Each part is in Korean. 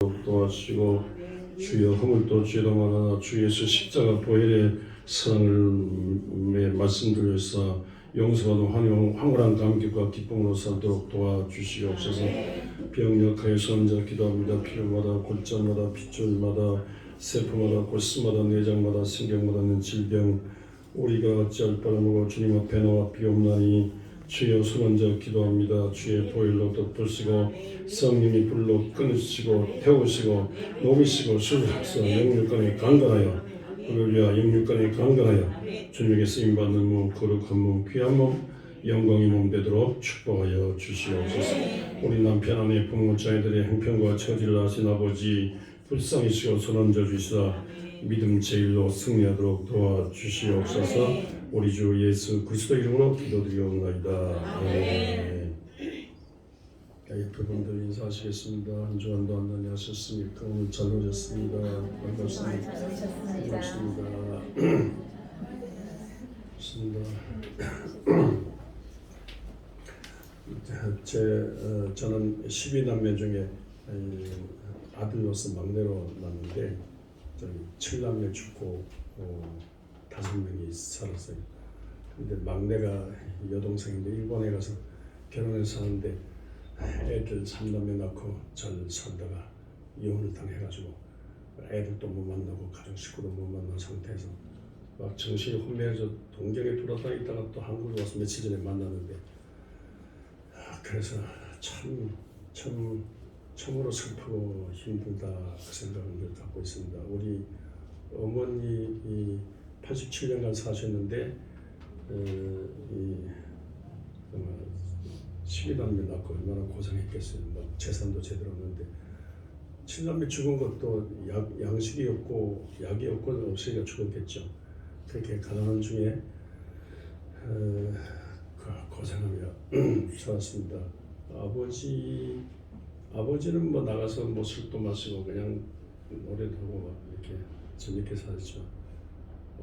도와주시고 주여 허물도 죄도 많아 주 예수 십자가 보혈의 사랑을 말씀드려서 용서받은 황홀한 감격과 기쁨으로 살도록 도와주시옵소서. 병력하여 선자 기도합니다. 필요마다 골절마다 핏줄마다 세포마다 골수마다 내장마다 신경마다 있는 질병 우리가 어찌할 바를 모르고 주님 앞에 나와 비옵나니 주여 선언자 기도합니다. 주의 보혈로 덮으시고 성령이 불로 끊으시고 태우시고 녹이시고 수술하사 영육간에 강건하여 할렐루야 영육간에 강건하여 주님에게 쓰임받는 몸 거룩한 몸 귀한 몸 영광의 몸 되도록 축복하여 주시옵소서. 우리 남편 아내 부모 자녀들의 형편과 처지를 아신 아버지 불쌍히시고 선언자 주시사 믿음 제일로 승리하도록 도와주시옵소서. 우리 주 예수 그리스도 이름으로 기도드리옵나이다. 아멘. 그분들 인사하시겠습니다. 한 주간도 안녕히 하셨습니까? 오늘 잘 오셨습니다. 반갑습니다. 저는 12남매 중에 아들로서 막내로 났는데 저희 7남매 죽고 5명이 살았어요. 근데 막내가 여동생인데 일본에 가서 결혼해서 사는데 애들 3남매 낳고 잘 살다가 이혼을 당해가지고 애들도 못 만나고 가정 식구도 못 만난 상태에서 막 정신이 혼미해서 동경에 돌아다니다가 또 한국에 와서 며칠 전에 만났는데 그래서 참으로 슬프고 힘들다 그 생각을 갖고 있습니다. 우리 어머니 87년간 사셨는데 12남매 낳고 얼마나 고생했겠어요. 뭐 재산도 제대로 없는데 7남매 죽은 것도 양식이 없고 약이 없고 없으니까 죽었겠죠. 그렇게 가난한 중에 고생하며 살았습니다. 아버지는 뭐 나가서 뭐 술도 마시고 그냥 노래도 하고 이렇게 재밌게 살았죠.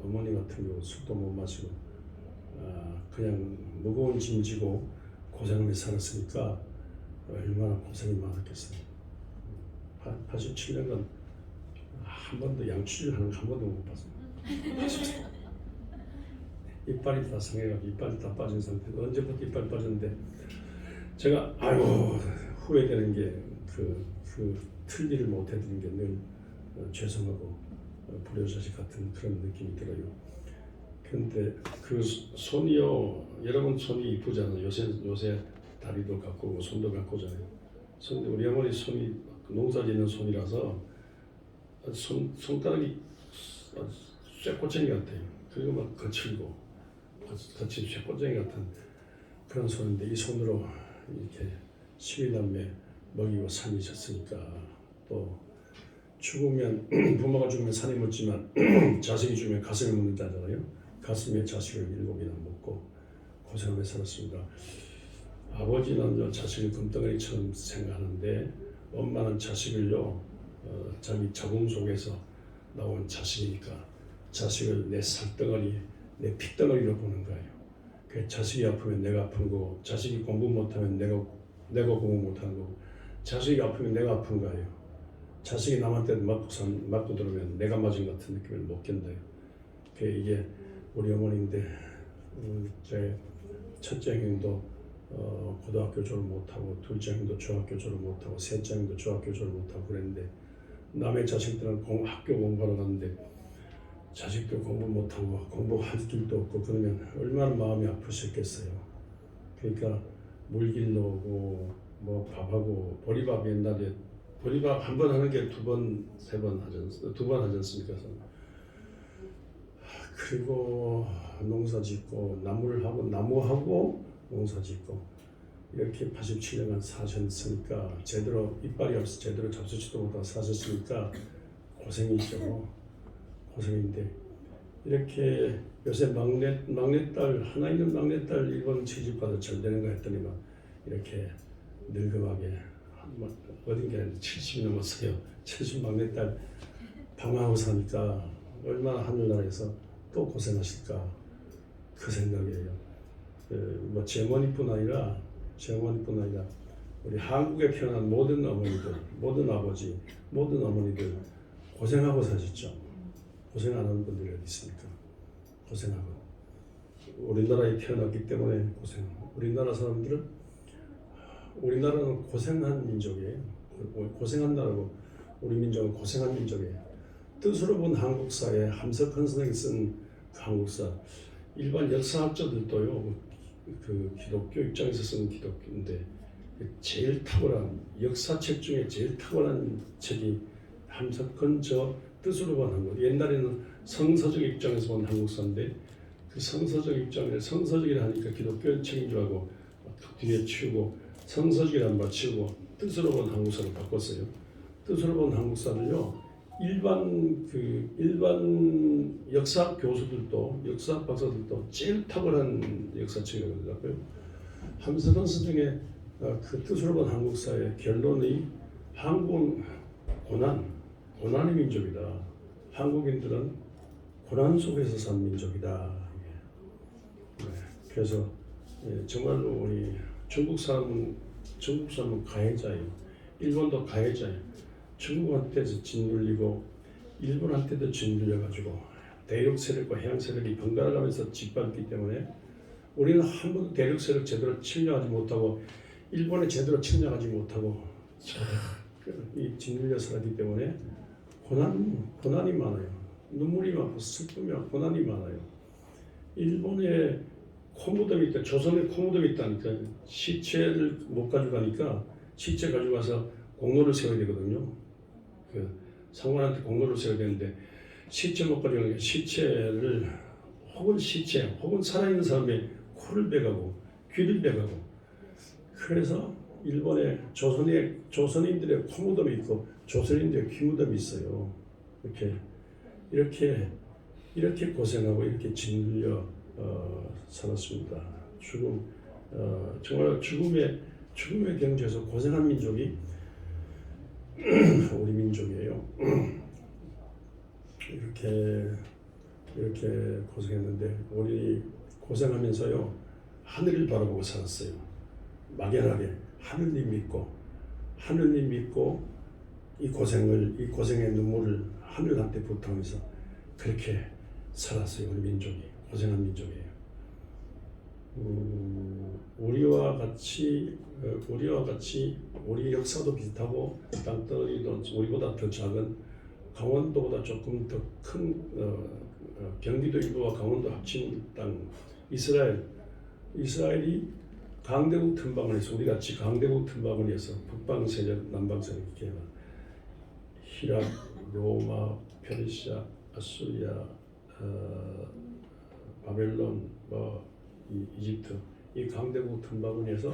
어머니 같은 경우 술도 못 마시고 그냥 무거운 짐 지고 고생하며 살았으니까 얼마나 고생이 많았겠어요. 87년간 한 번도 양치질하는 거 한 번도 못 봤어요. 이빨이 다 상해가지고 이빨이 다 빠진 상태. 언제부터 이빨 빠졌는데 제가 후회되는 게 그 틀니를 못 해드린 게 늘 죄송하고 불효자식 같은 그런 느낌이 들어요. 근데 그 손이요, 여러분 손이 이쁘잖아요. 요새 다리도 가꾸고 손도 가꾸잖아요. 우리 어머니 손이 농사짓는 손이라서 손가락이 쇠꼬챙이 같아요. 그리고 막 거칠고 거친 쇠꼬챙이 같은 그런 손인데 이 손으로 이렇게 12남매 먹이고 살리셨으니까 또 죽으면 부모가 죽으면 산에 묻지만 자식이 죽으면 가슴에 묻는다잖아요. 가슴에 자식을 7이나 먹고 고생하며 살았습니다. 아버지는 자식을 금덩어리처럼 생각하는데 엄마는 자식을요 자기 자궁 속에서 나온 자식이니까 자식을 내 살덩어리, 내 핏덩어리로 보는 거예요. 그 자식이 아프면 내가 아픈 거고 자식이 공부 못하면 내가 공부 못하는 거고 자식이 아프면 내가 아픈 거예요. 자식이 남한테 맞고 들으면 내가 맞은 것 같은 느낌을 못 견뎌요. 이게 우리 어머니인데 제 첫째 형도 고등학교 졸업 못하고 둘째 형도 중학교 졸업 못하고 셋째 형도 중학교 졸업 못하고 그랬는데 남의 자식들은 학교 공부하러 갔는데 자식도 공부 못하고 공부할 길도 없고 그러면 얼마나 마음이 아프셨겠어요. 그러니까 물길로 오고 뭐 밥하고 보리밥 옛날에 보리밥 한 번 하는 게 2번, 3번 하지 않습니까? 그리고 농사 짓고 나무하고 농사 짓고 이렇게 87년간 사셨으니까 제대로 이빨이 없어 제대로 잡수지도 못하고 사셨으니까 고생이죠. 고생인데 이렇게 요새 막내딸 하나 있는 막내딸 일본 취직가도 잘 되는 거 했더니만 이렇게 늙음하게 어딘가에 70이 넘었어요. 70 막내딸 방황하고 사니까 얼마나 하늘나라에서 또 고생하실까 그 생각이에요. 뭐 제머니뿐 아니라 우리 한국에 태어난 모든 어머니들, 모든 아버지 모든 어머니들 고생하고 사셨죠. 고생 안 하는 분들이 어디 있습니까? 고생하고. 우리나라에 태어났기 때문에 고생하고. 우리나라 사람들은 우리나라는 고생한 민족이에요. 고생한 나라고 우리 민족은 고생한 민족이에요. 뜻으로 본 한국사에 함석헌 선생이 쓴 그 한국사 일반 역사학자들도요 그 기독교 입장에서 쓴 기독교인데 제일 탁월한 역사책 중에 제일 탁월한 책이 함석헌 저 뜻으로 본 한국. 옛날에는 성서적 입장에서 본 한국사인데 그 성서적 입장에 성서적이라 하니까 기독교 책인 줄 알고 뒤에 치우고 성서적이란 말 치우고 뜻으로 본 한국사를 바꿨어요. 뜻으로 본 한국사를요 일반 역사 교수들도 역사 박사들도 제일 탁월한 역사책이라고 그러더라고요. 함석헌 선생의 그 뜻으로 본 한국사의 결론이 한국은 고난의 민족이다. 한국인들은 고난 속에서 산 민족이다. 네. 그래서 정말로 우리 중국 사람은 가해자예요. 일본도 가해자예요. 중국한테서 짓눌리고 일본한테도 짓눌려가지고 대륙 세력과 해양 세력이 번갈아가면서 짓밟기 때문에 우리는 한 번도 대륙 세력 제대로 침략하지 못하고 일본에 제대로 침략하지 못하고 이 짓눌려 살았기 때문에 고난이 많아요. 눈물이 많고 슬픔이 많고 고난이 많아요. 일본에 코무덤이 있다. 조선에 코무덤이 있다니까 시체를 못 가져가니까 시체 가져가서 공로를 세워야 되거든요. 그 상관한테 공로를 세워야 되는데 시체 못 가져가니까 시체를 혹은 살아있는 사람의 코를 베가고 귀를 베가고 그래서 일본에 조선인들의 코무덤이 있고 조선인들의 귀무덤이 있어요. 이렇게 고생하고 이렇게 짓눌려 살았습니다. 정말 죽음의 경지에서 고생한 민족이 우리 민족이에요. 이렇게 고생했는데 우리 고생하면서요 하늘을 바라보고 살았어요. 막연하게 하늘님 믿고 이 고생의 눈물을 하늘한테 부탁하면서 그렇게 살았어요. 우리 민족이 고생한 민족이에요. 우리와 같이 우리 역사도 비슷하고 땅덩어리도 우리보다 더 작은 강원도보다 조금 더 큰 경기도 일부와 강원도 합친 땅 이스라엘이 강대국 틈바구니 해서 우리같이 강대국 틈바구니에서 북방 세력, 남방 세력 이렇게 히랍, 로마, 페르시아, 아수리아, 바벨론, 이집트 이 강대국 틈바구니에서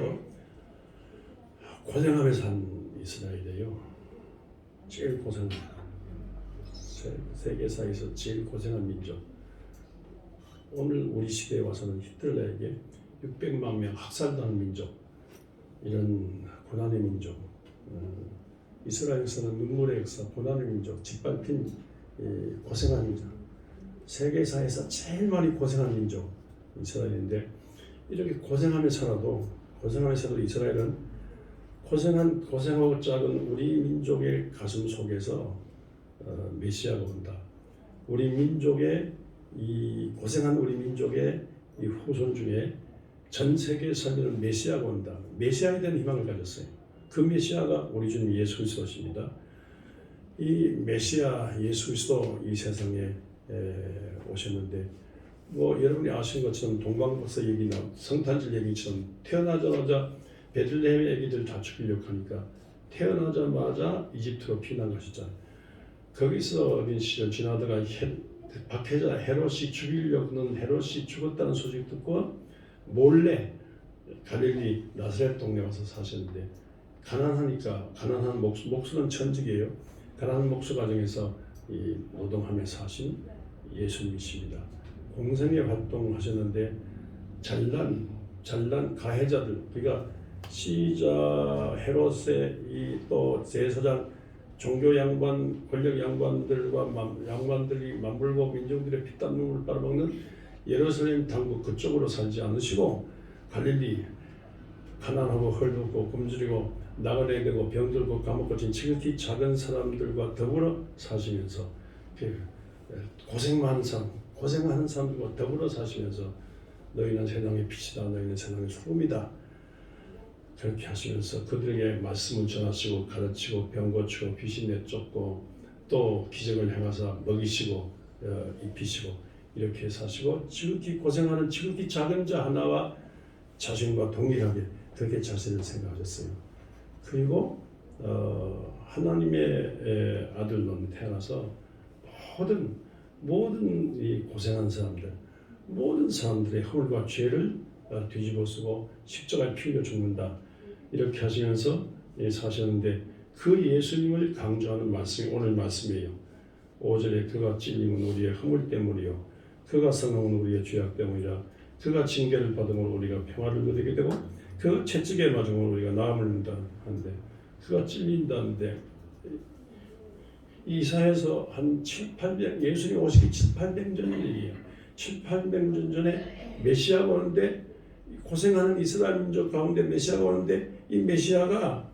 고생하면서 산 이스라엘이에요. 제일 고생한 세계사에서 제일 고생한 민족. 오늘 우리 시대에 와서는 히틀러에게 600만 명 학살당한 민족, 이런 고난의 민족. 이스라엘에서는 눈물의 역사, 고난의 민족, 짓밟힌 고생한 민족. 세계사에서 제일 많이 고생한 민족 이스라엘인데 이렇게 고생하면서도 이스라엘은 고생하고 작은 우리 민족의 가슴 속에서 메시아가 온다. 우리 민족의 고생한 우리 민족의 이 후손 중에 전 세계에 살리는 메시아가 온다. 메시아에 대한 희망을 가졌어요. 그 메시아가 우리 주님 예수 그리스도십니다. 이 메시아 예수 그리스도 이 세상에 오셨는데 여러분이 아시는 것처럼 동방박사 얘기나 성탄절 얘기처럼 태어나자마자 베들레헴의 애기들 다 죽이려고 하니까 태어나자마자 이집트로 피난 가셨잖아요. 거기서 어린 시절 지나다가 박해자 헤롯이 죽이려고는 헤롯이 죽었다는 소식 듣고 몰래 갈릴리 나사렛 동네 와서 사셨는데 가난한 목수는 천직이에요. 가난한 목수 가정에서 노동하며 사신 예수님이십니다. 공생의 활동하셨는데 잘난 가해자들, 그러니까 시자 헤롯의 또 제사장 종교 양반, 권력 양반들과 양반들이 맞물고 민중들의 피땀 눈물을 빨아먹는 예루살렘 당국 그쪽으로 살지 않으시고 갈릴리 가난하고 헐벗고 굶주리고 나그네 되고 병들고 감옥 갇힌 지극히 작은 사람들과 더불어 사시면서 고생하는 사람들과 더불어 사시면서 너희는 세상의 빛이다, 너희는 세상의 소금이다. 그렇게 하시면서 그들에게 말씀을 전하시고 가르치고 병 고치고 귀신 내쫓고 또 기적을 행하사 먹이시고 입히시고 이렇게 사시고 지극히 고생하는 지극히 작은 자 하나와 자신과 동일하게 그렇게 자신을 생각하셨어요. 그리고 하나님의 아들로 태어나서 모든 이 고생한 사람들, 모든 사람들의 허물과 죄를 뒤집어쓰고 십자가에 피 흘려 죽는다. 이렇게 하시면서 사셨는데 그 예수님을 강조하는 말씀이 오늘 말씀이에요. 5절에 그가 찔림은 우리의 허물 때문이요 그가 상함은 우리의 죄악 때문이라. 그가 징계를 받음으로 우리가 평화를 얻게 되고 그 채찍에 맞음으로 우리가 나음을 얻는다 하는데 그가 찔린다는데 이사야에서 한 700, 예수님 오시기 700년 전 얘기예요. 700년 전에 메시아가 오는데 고생하는 이스라엘 민족 가운데 메시아가 오는데 이 메시아가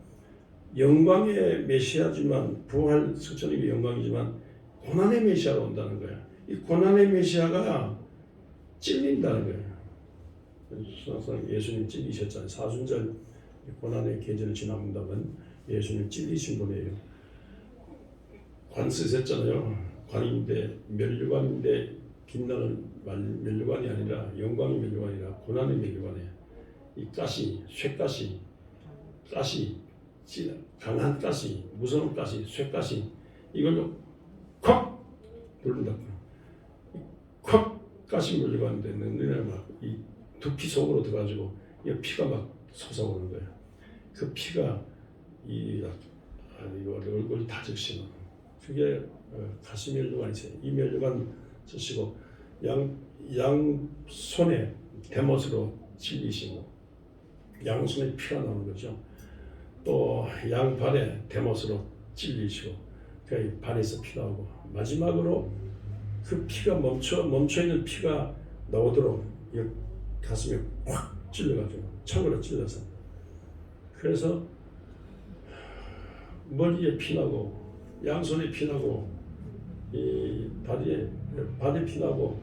영광의 메시아지만 부활 성천의 영광이지만 고난의 메시아가 온다는 거야. 이 고난의 메시아가 찔린다는 거예요. 예수님 찔리셨잖아요. 사순절 고난의 계절을 지나본다면 예수님 찔리신 분이에요. 관 쓰셨잖아요. 관인데 면류관인데 빛나는 면류관이 아니라 영광의 면류관이라 고난의 면류관이에요. 이 가시, 쇠가시, 강한 가시, 무서운 가시, 쇠가시 이걸로 콱 누른다. 콱 가시 물려가는데 너네 막이 두피 속으로 들어가지고 이 피가 막 솟아오르는 거예요. 그 피가 이거 얼굴 다 적시는 그게 가시 면류관이세요. 이 면류관 쓰시고 양 손에 대못으로 찔리시고 양손에 피가 나오는 거죠. 또 양발에 대못으로 찔리시고 그 발에서 피 나오고 마지막으로 그 피가 멈춰 있는 피가 나오도록 가슴에 확 찔러가지고 창으로 찔러서 그래서 머리에 피 나고 양손에 피 나고 이 발에 피 나고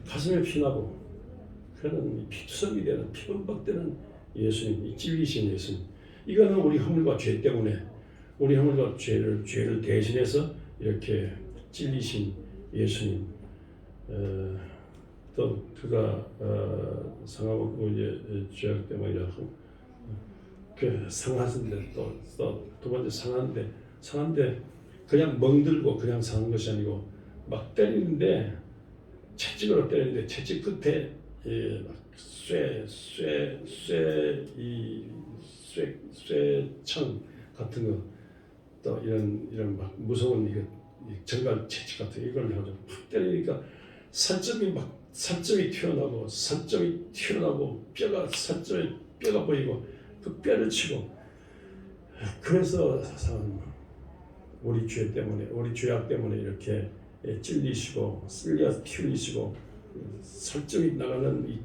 가슴에 피 나고 그런 피투성이 되는 피범벅되는 예수님, 이 찔리신 예수님. 이거는 우리 허물과 죄 때문에 우리 허물과 죄를 대신해서 이렇게 찔리신 예수님. 또 그가 상하고 이제 죄악 때문에 그 상하신데 또 두 번째 상한데 그냥 멍들고 그냥 사는 것이 아니고 막 때리는데 채찍으로 때리는데 채찍 끝에 쇠창 같은 거 또 이런 막 무서운 이거 정갈 채찍 같은 이걸 가지고 팍 때리니까 살점이 튀어나고 뼈가 보이고 그 뼈를 치고 그래서 우리 죄 때문에 우리 죄악 때문에 이렇게 찔리시고 쓸려 피 흘리시고 살점이 나가는 이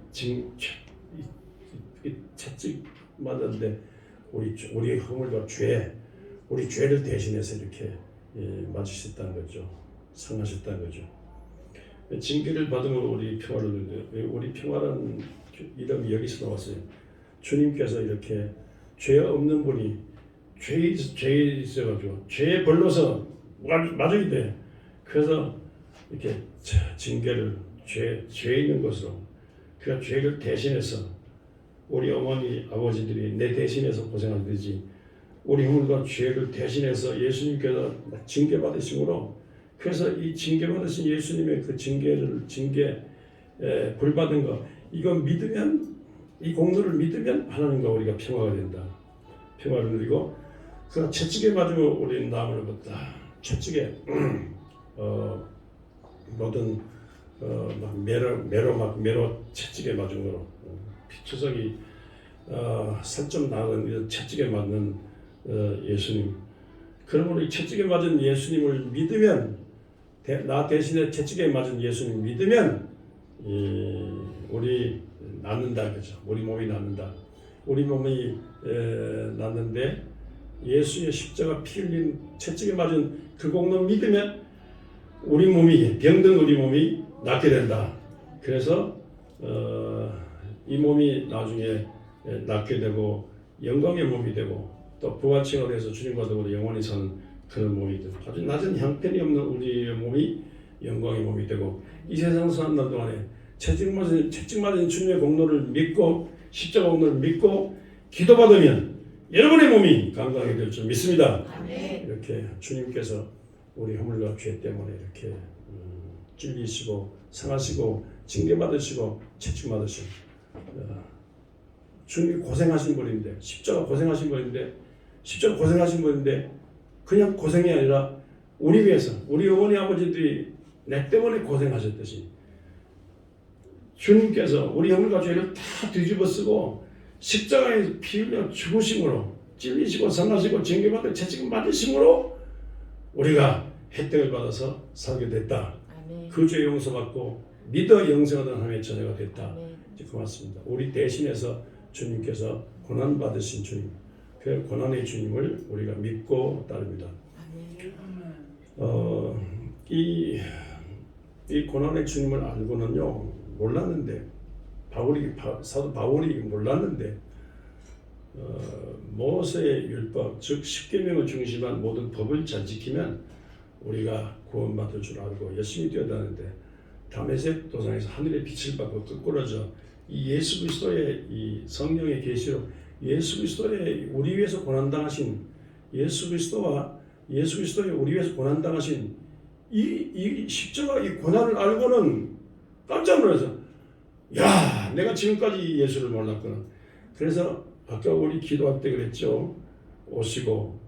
채찍 맞았는데 우리의 허물과 우리 죄를 대신해서 이렇게 맞으셨다는 거죠. 상하셨다는 거죠. 징계를 받음으로 우리 평화를 얻는데 우리 평화라는 이름이 여기서 나왔어요. 주님께서 이렇게 죄 없는 분이 죄에 있어가지고 죄에 벌러서 맞아야 돼. 그래서 이렇게 징계를 죄 있는 것으로 그가 죄를 대신해서 우리 어머니 아버지들이 내 대신해서 고생하듯이 우리 허물과 죄를 대신해서 예수님께서 징계 받으심으로 그래서 이 징계 받으신 예수님의 그 징계 벌받은 거 이거 믿으면 이 공로를 믿으면 하나님과 우리가 평화가 된다. 평화를 누리고 그 채찍에 맞으면 우리는 나음을 얻었다. 채찍에 모든 매로 채찍에 맞은 거로 피투성이 살점 나는 이런 채찍에 맞는 예수님. 그러므로 이 채찍에 맞은 예수님을 믿으면 나 대신에 채찍에 맞은 예수님 믿으면 우리 낫는다 그죠. 우리 몸이 낫는다. 우리 몸이 났는데 예수의 십자가 피 흘린 채찍에 맞은 그 공로 믿으면 우리 몸이 병든 우리 몸이 낫게 된다. 그래서 이 몸이 나중에 낫게 되고 영광의 몸이 되고 또 부활체가 돼서 주님과 더불어 영원히 사는 그런 몸이 되고 아주 낮은 형편이 없는 우리의 몸이 영광의 몸이 되고 이 세상 사는 날 동안에 채찍 맞은 주님의 공로를 믿고 십자가 공로를 믿고 기도받으면 여러분의 몸이 건강하게 될 줄 믿습니다. 이렇게 주님께서 우리 허물과 죄 때문에 이렇게 찔리시고 상하시고 징계받으시고 채찍받으시고 주님이 고생하신 분인데 십자가 고생하신 분인데 그냥 고생이 아니라 우리 위해서 우리 어머니 아버지들이 내 때문에 고생하셨듯이 주님께서 우리 허물과 죄를 다 뒤집어쓰고 십자가에서 피 흘려 죽으심으로 찔리시고 상하시고 징계받고 채찍 맞으심으로 우리가 혜택을 받아서 살게 됐다. 그 죄 용서받고 믿어 영생하던 하나님의 자녀가 됐다. 이제 고맙습니다. 우리 대신해서 주님께서 고난 받으신 주님, 그 고난의 주님을 우리가 믿고 따릅니다. 이 고난의 주님을 알고는요 몰랐는데 사도 바울이 몰랐는데 모세의 율법 즉 십계명을 중심한 모든 법을 잘 지키면 우리가 구원받을 줄 알고 열심히 뛰어다니는데 다메섹 도상에서 하늘의 빛을 받고 끄꾸러져 이 예수 그리스도의 이 성령의 계시로 예수 그리스도의 우리 위해서 고난당하신 예수 그리스도의 우리 위해서 고난당하신 이 십자가 이 고난을 알고는 깜짝 놀라서 야 내가 지금까지 예수를 몰랐구나. 그래서 아까 우리 기도할 때 그랬죠. 오시고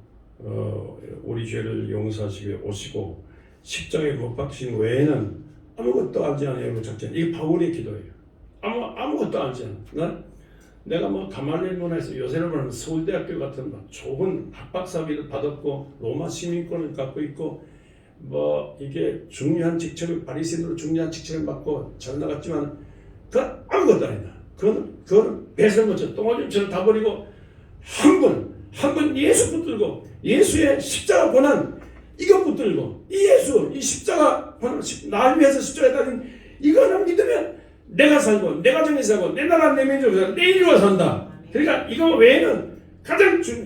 우리 죄를 용서하시기 위해 오시고 십자가에 못 박히신 외에는 아무것도 알지 않아요. 작전. 이게 바울의 기도예요. 아무것도 알지 않아. 내가 뭐 가말리엘 문화에서 요새로 말하면 서울대학교 같은 막 좋은 학박사비를 받았고 로마 시민권을 갖고 있고 뭐 이게 중요한 직책을 바리새인으로 중요한 직책을 맡고 잘 나갔지만 그건 아무것도 아니다. 그건 배설물처럼 똥오줌처럼 다 버리고 한 번 예수 붙들고 예수의 십자가 고난 이거 붙들고 이 예수 이 십자가 고난 날 위해서 십자가에 달린 이거는 믿으면 내가 살고 내 가정이 살고 내 나라 내 민족이 살고 내 인류가 산다. 그러니까 이거 외에는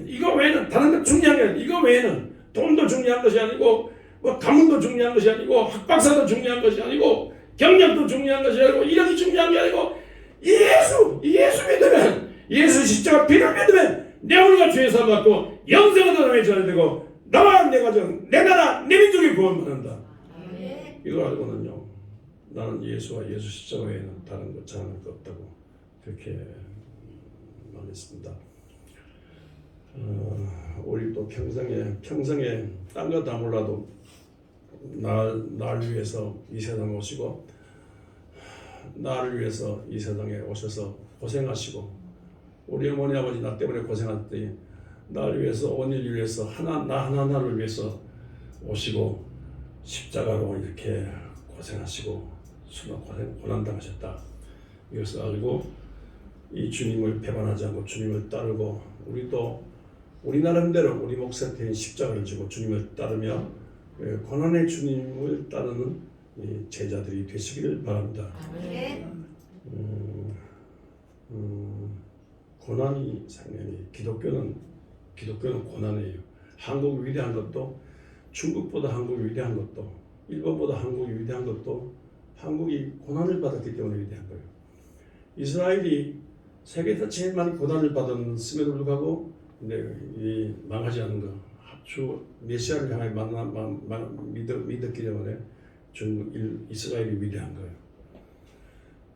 이거 외에는 다른 것 중요한 게 아니라 이거 외에는 돈도 중요한 것이 아니고 뭐 가문도 중요한 것이 아니고 학박사도 중요한 것이 아니고 경력도 중요한 것이 아니고 이력이 중요한 게 아니고 예수 믿으면 예수 십자가 피를 믿으면 내 오늘과 죄의 사함 받고 영생을 하나님의 자녀 되고 나와 내 가정 내 나라 내 민족이 구원받는다. 이걸 알고는요 나는 예수와 예수 십자가 외에는 다른 것 잘하는 것 없다고 그렇게 말했습니다. 우리 또 평생에 딴 거 다 몰라도 날 위해서 이 세상에 오시고 나를 위해서 이 세상에 오셔서 고생하시고 우리 어머니 아버지 나 때문에 고생할 때 나를 위해서 온 인류를 위해서 나 하나를 위해서 오시고 십자가로 이렇게 고생하시고 수많은 고난당하셨다. 이것을 알고 이 주님을 배반하지 않고 주님을 따르고 우리도 우리 나름대로 우리 몫에 십자가를 지고 주님을 따르며 고난의 주님을 따르는 제자들이 되시기를 바랍니다. 고난이 상당히 기독교는 고난이에요. 한국이 위대한 것도 중국보다 한국이 위대한 것도 일본보다 한국이 위대한 것도 한국이 고난을 받았기 때문에 위대한 거예요. 이스라엘이 세계에서 제일 많이 고난을 받았음에도 불구하고 근데 망하지 않은 거 주 메시아를 향해 믿었기 때문에 이스라엘이 위대한 거예요.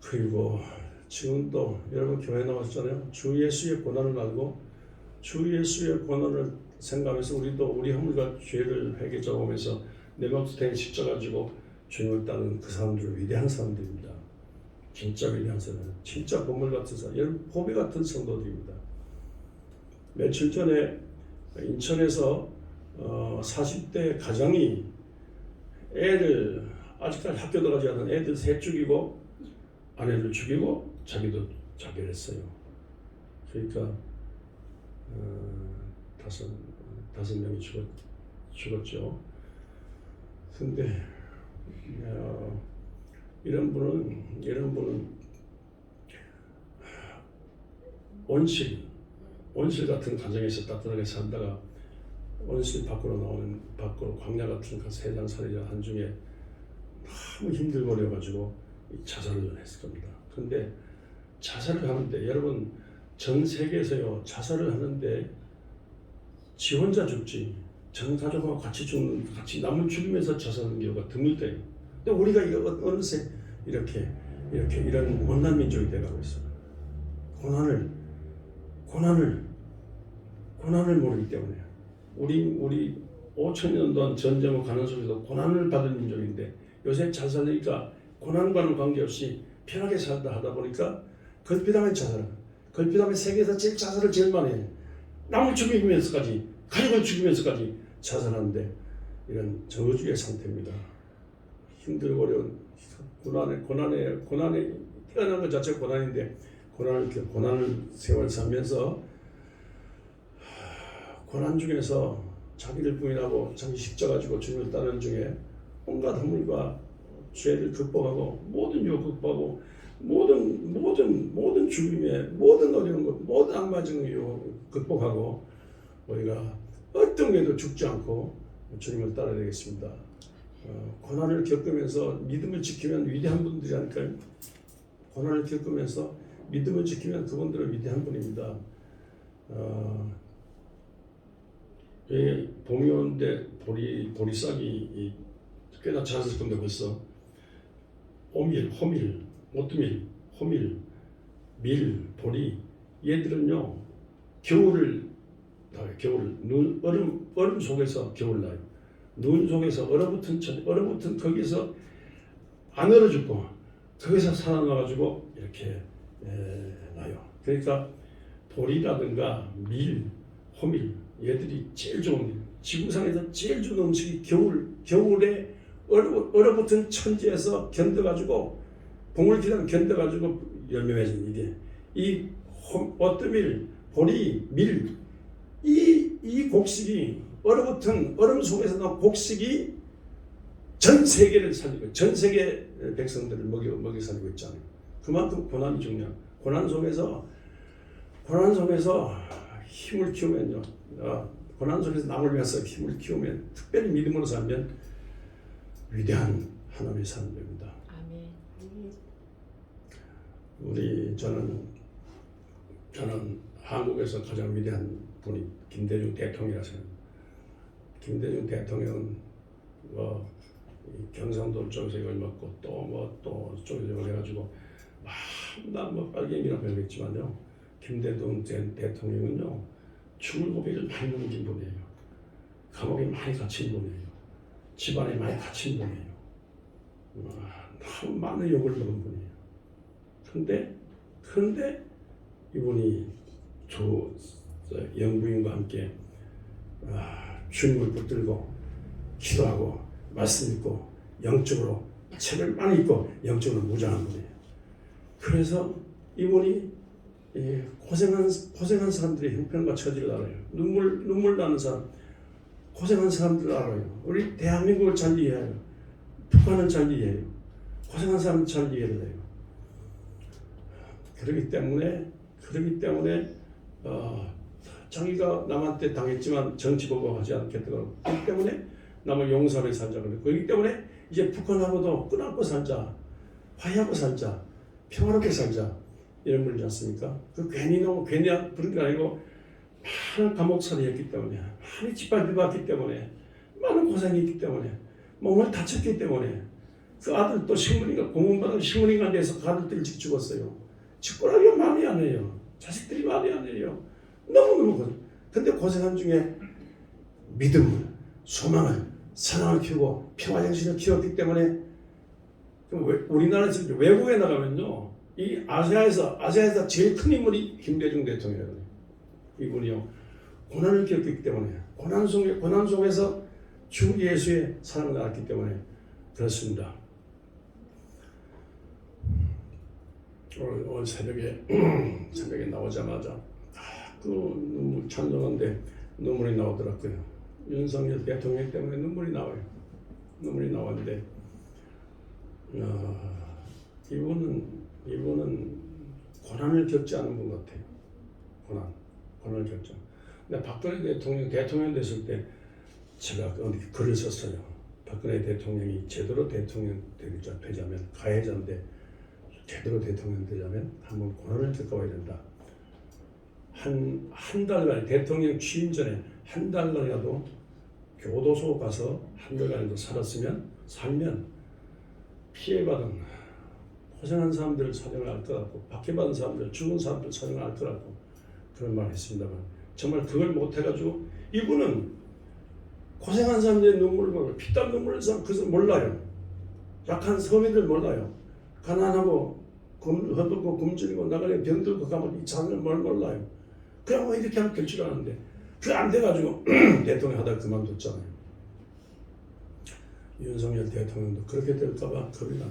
그리고 지금도 여러분 교회 나왔잖아요. 주 예수의 고난을 알고 주 예수의 고난을 생각하면서 우리도 우리 허물과 죄를 회개적으면서 내 몫에 십자가 지고 주님을 따르는 그 사람들은 위대한 사람들입니다. 진짜 위대한 사람, 진짜 보물 같은 사람, 여러분 보배 같은 성도들입니다. 며칠 전에 인천에서 40대 가장이 애들 아직까지 학교 들어가지 않은 애들 셋 죽이고 아내를 죽이고 자기도 자결했어요. 그러니까 다섯 명이 죽었죠. 근데 이런 분은 온실 같은 가정에서 따뜻하게 살다가 온실 밖으로 광야 같은 그 세상살이자 한중에 너무 힘들거려가지고 자살을 했을 겁니다. 근데 자살을 하는데 여러분 전 세계에서요 자살을 하는데 지 혼자 죽지 전 가족하고 같이 남을 죽이면서 자살하는 경우가 드물대요. 근데 우리가 어느새 이렇게 이런 못난 민족이 돼가고 있어요. 고난을 모르기 때문에 우리 5,000년 동안 전쟁을 가는 속에서 고난을 받은 민족인데 요새 잘 살리니까 고난과는 관계없이 편하게 살다 하다 보니까 걸핏하면 걸핏하면 세계에서 자살을 제일 많이 해요. 남을 죽이면서까지 가족을 죽이면서까지 자살하는데 이런 저주의 상태입니다. 힘들고 어려운 고난에 태어난 것 자체가 고난인데 고난을 세월 살면서 고난 중에서 자기를 부인하고 자기 십자가 지고 주님을 따르는 중에 온갖 허물과 죄를 극복하고 모든 유혹 극복하고 모든 죽음의 모든 어려운 것 모든 악마적인 유혹 극복하고 우리가 어떤 게도 죽지 않고 주님을 따라야 되겠습니다. 고난을 겪으면서 믿음을 지키면 위대한 분들이라니까요. 고난을 겪으면서 믿음을 지키면 그분들은 위대한 분입니다. 봄이 오는데 보리싹이 꽤나 자랐을 건데 벌써 오밀, 호밀, 오뜨밀, 호밀, 밀, 보리 얘들은요 겨울 얼음 속에서 겨울 나요. 눈 속에서 얼어붙은 거기서 안 얼어 죽고 거기서 살아나가지고 이렇게 나요. 그러니까 보리라든가 밀, 호밀 얘들이 제일 좋은 지구상에서 제일 좋은 음식이 겨울에 얼어붙은 천지에서 견뎌가지고 봄을 견뎌가지고 열매 맺은 이게 오뜨밀, 보리, 밀 이 곡식이 얼어붙은 얼음 속에서 나온 곡식이 전 세계를 살리고 전 세계 백성들을 먹여 살리고 있잖아요. 그만큼 고난이 중요한 고난 속에서 힘을 키우면요. 고난 속에서 남을 위해서 힘을 키우면 특별히 믿음으로 살면 위대한 하나님의 사람들입니다. 아멘. 저는 한국에서 가장 위대한 분이 김대중 대통령이라 생각합니다. 김대중 대통령은 경상도 쪽에서 이걸 먹고 또 쪽에서 해가지고 난 빨갱이라 배우겠지만요. 김대중 대통령은요 죽을 고비를 많이 넘긴 분이에요. 감옥에 많이 갇힌 분이에요. 집안에 많이 갇힌 분이에요. 너무 많은 욕을 먹은 분이에요. 그런데 이분이 영부인과 함께 주님을 붙들고 기도하고 말씀 읽고 영적으로 책을 많이 읽고 영적으로 무장한 분이에요. 그래서 이분이 고생한 사람들의 형편과 처지를 알아요. 눈물 나는 사람, 고생한 사람들을 알아요. 우리 대한민국을 잘 이해해요. 북한을 잘 이해해요. 고생한 사람 잘 이해를 해요. 그렇기 때문에 자기가 남한테 당했지만 정치보복하지 않겠다고 그렇기 때문에 남을 용서하며 살자 그러고 그렇기 때문에 이제 북한하고도 끈안고 살자, 화해하고 살자, 평화롭게 살자 이런 분이지 않습니까? 괜히 그런 게 아니고 많은 감옥살이 했기 때문에 많이 짓밟았기 때문에 많은 고생이 있기 때문에 몸을 다쳤기 때문에 그 아들 또 고문받은 신문인간 돼서 그 아들도 일찍 죽었어요. 직권하기가 말이 안 해요. 자식들이 말이 안 해요. 너무너무 근데 고생한 중에 믿음을, 소망을, 사랑을 키우고 평화정신을 키웠기 때문에 우리나라에서 외국에 나가면요 이 아시아에서 제일 큰 인물이 김대중 대통령이에요. 이분이요 고난을 겪었기 때문에 고난 속에서 주 예수의 사랑을 알았기 때문에 그렇습니다. 오늘 새벽에 나오자마자 자꾸 눈물 찬송한데 눈물이 나오더라고요. 윤석열 대통령 때문에 눈물이 나와요. 눈물이 나왔는데 이분은 고난을 겪지 않은 분 같아요. 고난을 겪지 않은. 근데 박근혜 대통령 됐을 때 제가 어디 글을 썼어요. 박근혜 대통령이 제대로 대통령 되자면 가해자인데 제대로 대통령 되자면 한번 고난을 겪어봐야 된다. 한 달간 대통령 취임 전에 한 달간이라도 교도소 가서 한 달간이라도 살면 피해받은 고생한 사람들 사정을 알 것 같고 박해받은 사람들 죽은 사람들 사정을 알 것 같고 그런 말을 했습니다만 정말 그걸 못해가지고 이분은 고생한 사람들의 눈물을 보고 피땀 눈물을 그것을 몰라요. 약한 서민들 몰라요. 가난하고 헛없고 굶주리고 나가려 병들고 가면 이 자들을 뭘 몰라요. 그냥 뭐 이렇게 하면 될 줄 아는데 그게 안 돼가지고 대통령 하다가 그만뒀잖아요. 윤석열 대통령도 그렇게 될까봐 겁이 나요.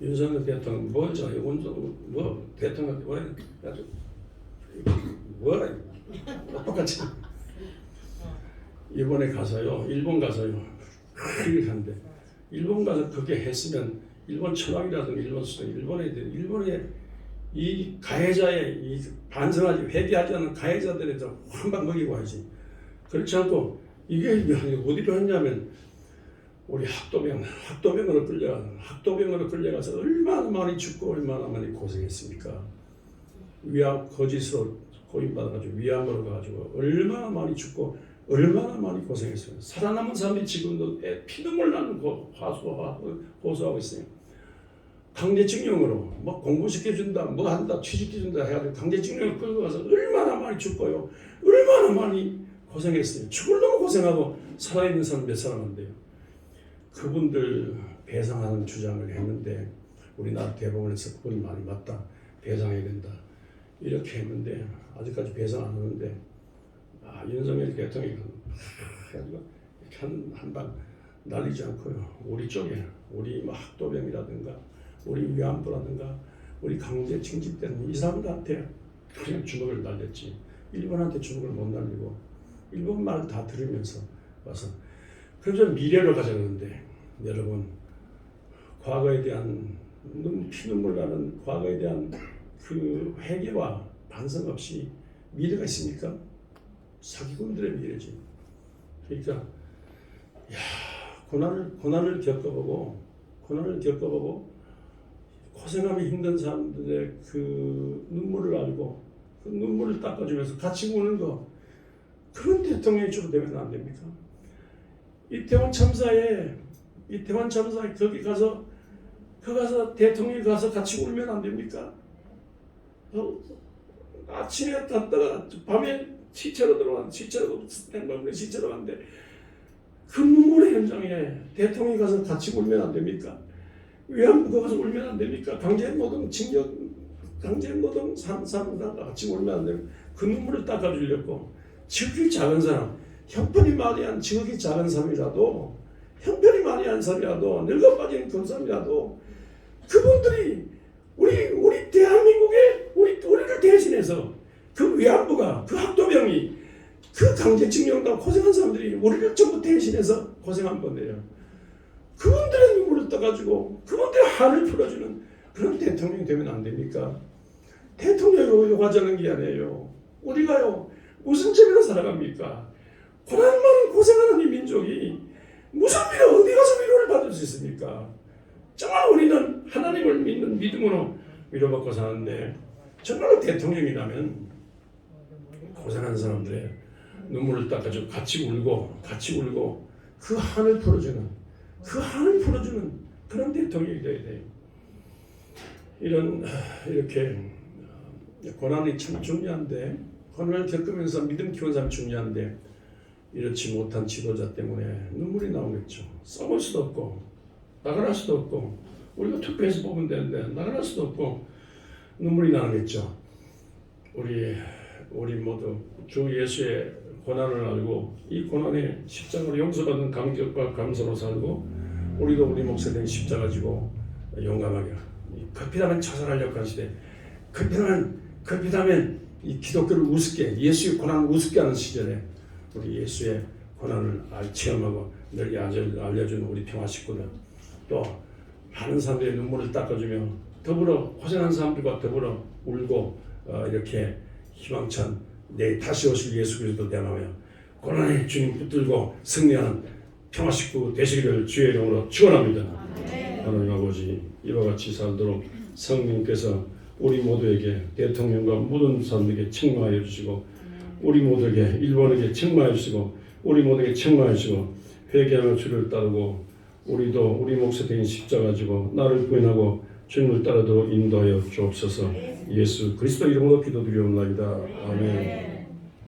윤석열 대통령 뭐잖아요. 뭐 대통령 뭐라 똑같이 이번에 가서요. 일본 가서요. 이렇게 한데 일본 가서 그렇게 했으면 일본 천황이라든가 일본 수도 일본의 이 가해자의 이 반성하지 회개하지 않은 가해자들에 좀 한방 먹이고 하지. 그렇지 않고 이게 어디로 했냐면 우리 학도병으로 끌려가서 얼마나 많이 죽고 얼마나 많이 고생했습니까? 거짓으로 고임받아가지고 위안으로 가가지고 얼마나 많이 죽고 얼마나 많이 고생했어요. 살아남은 사람이 지금도 피눈물 나는 호소하고 있어요. 강제징용으로 뭐 공부시켜준다, 뭐 한다, 취직해준다 해가지고 강제징용을 끌고 가서 얼마나 많이 죽고요. 얼마나 많이 고생했어요. 죽을 너무 고생하고 살아있는 사람 몇 사람인데요. 그분들 배상하는 주장을 했는데 우리나라 대법원에서 그분이 말이 맞다. 배상해야 된다. 이렇게 했는데 아직까지 배상 안 하는데 윤석열 대통령이 해가지고 한방 날리지 않고요. 우리 쪽에 우리 뭐 학도병이라든가 우리 위안부라든가 우리 강제 징집되는 이 사람들한테 그냥 주먹을 날렸지. 일본한테 주먹을 못 날리고 일본 말 다 들으면서 와서 그래서 미래로 가자는데 여러분 과거에 대한 피눈물 나는 과거에 대한 그 회개와 반성 없이 미래가 있습니까? 사기꾼들의 미래지. 그러니까 고난을 겪어보고 고생하기 힘든 사람들의 그 눈물을 알고 그 눈물을 닦아주면서 같이 우는 거 그런 대통령이 좀 되면 안 됩니까? 이태원 참사에 거기 가서 대통령이 가서 같이 울면 안 됩니까? 아침에 갔다가 밤에 시체로 갔는데 그 눈물의 현장에 대통령이 가서 같이 울면 안 됩니까? 위안부가 가서 울면 안 됩니까? 강제노동 사람과 같이 울면 안 됩니까? 그 눈물을 닦아주려고 지극히 작은 사람, 형편이 많이 한 지극히 작은 사람이라도 늙어빠진 그 사람이라도 그분들이 우리 대한민국에 우리를 대신해서 그 위안부가 그 학도병이 그 강제징용당하고 고생한 사람들이 우리를 전부 대신해서 고생한 건데요. 그분들의 눈물을 떠가지고 그분들의 한을 풀어주는 그런 대통령이 되면 안 됩니까? 대통령이 요구하자는 게 아니에요. 우리가요 무슨 재미로 살아갑니까? 고난만 고생하는 이 민족이 무슨 어디 가서 위로를 받을 수 있습니까? 정말 우리는 하나님을 믿는 믿음으로 위로받고 사는데 정말로 대통령이라면 고생한 사람들의 눈물을 닦아주고 같이 울고 그 한을 풀어주는 그런 대통령이 되어야 돼요. 이렇게 고난이 참 중요한데 고난을 겪으면서 믿음 키우는 사람이 중요한데 이렇지 못한 지도자 때문에 눈물이 나오겠죠. 써볼 수도 없고 나가랄 수도 없고 우리가 투표해서 뽑으면 되는데 나가랄 수도 없고 눈물이 나겠죠. 우리 모두 주 예수의 고난을 알고 이 고난의 십자가로 용서받는 감격과 감사로 살고 우리도 우리 몫에 대한 십자가 지고 용감하게 급히다면 자살하려고 한 시대 급히다면 이 기독교를 우습게, 예수의 고난을 우습게 하는 시절에 우리 예수의 고난을 체험하고 늘 알려준 우리 평화 식구들, 또 많은 사람들의 눈물을 닦아주며 더불어 고생한 사람들과 더불어 울고 이렇게 희망찬 내일 다시 오실 예수 그리스도 대하며 고난의 주님 붙들고 승리하는 평화 식구 되시기를 주의 이름으로 축원합니다. 하나님 아버지, 이와 같이 살도록 성령께서 우리 모두에게, 대통령과 모든 사람들에게 책망하여 주시고, 우리 모두에게, 일본에게 책망하여 주시고, 우리 모두에게 책망하여 주시고, 회개하며 주를 따르고 우리도 우리 몫에 대인 십자가 가지고 나를 부인하고 주님을 따르도록 인도하여 주옵소서. 예수 그리스도 이름으로 기도드리옵나이다. 아멘.